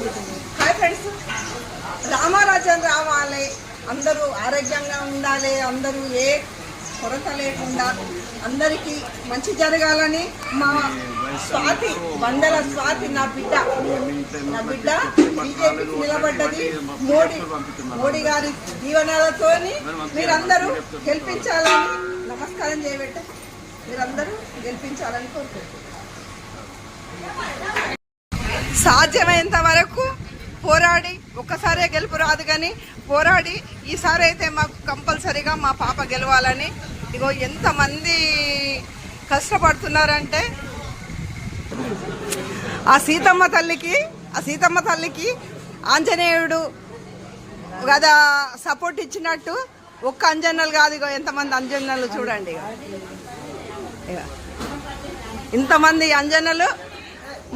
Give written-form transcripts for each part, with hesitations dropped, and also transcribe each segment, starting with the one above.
Hi friends, రామరాజ్యం రావాలి, అందరూ ఆరోగ్యంగా ఉండాలి, అందరూ ఏ కొరత లేకుండా అందరికీ మంచి జరగాలని మా స్వాతి బండల స్వాతి నా బిడ్డ బీజేపీకి నిలబడ్డది. మోడీ గారి దీవెనలతో మీరందరూ గెలిపించాలని నమస్కారం చేయబెట్ట మీరందరూ గెలిపించాలని కోరుకుంటున్నాను. సాధ్యమైనంత వరకు పోరాడి, ఒక్కసారే గెలుపు రాదు కానీ పోరాడి ఈసారి అయితే మాకు కంపల్సరీగా మా పాప గెలవాలని ఇగో ఎంతమంది కష్టపడుతున్నారంటే ఆ సీతమ్మ తల్లికి ఆంజనేయుడు కదా సపోర్ట్ ఇచ్చినట్టు ఒక్క అంజనలు కాదు, ఇగో ఎంతమంది అంజనలు చూడండి, ఇంతమంది అంజనలు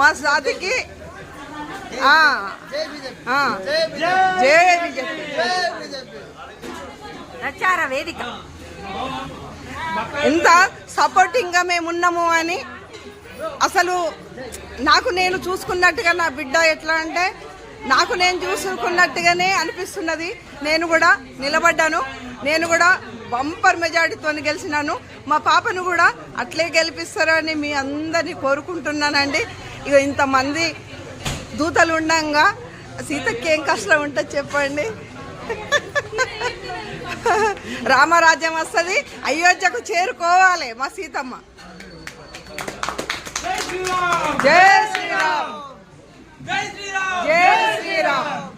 మా జాతికి ప్రచార వేదిక ఎంత సపోర్టింగ్ గా మేమున్నాము అని అసలు నాకు నేను చూసుకున్నట్టుగా నా బిడ్డ ఎట్లా అంటే నాకు నేను చూసుకున్నట్టుగానే అనిపిస్తున్నది. నేను కూడా నిలబడ్డాను, నేను కూడా బంపర్ మెజార్టీతో గెలిచినాను. మా పాపను కూడా అట్లే గెలిపిస్తారని మీ అందరినీ కోరుకుంటున్నానండి. ఇక ఇంతమంది దూతలు ఉండంగా సీతకి ఏం కష్టం ఉంటుంది చెప్పండి. రామరాజ్యం వస్తుంది, అయోధ్యకు చేరుకోవాలి మా సీతమ్మ. జై శ్రీరామ్, జై శ్రీరామ్, జై శ్రీరామ్.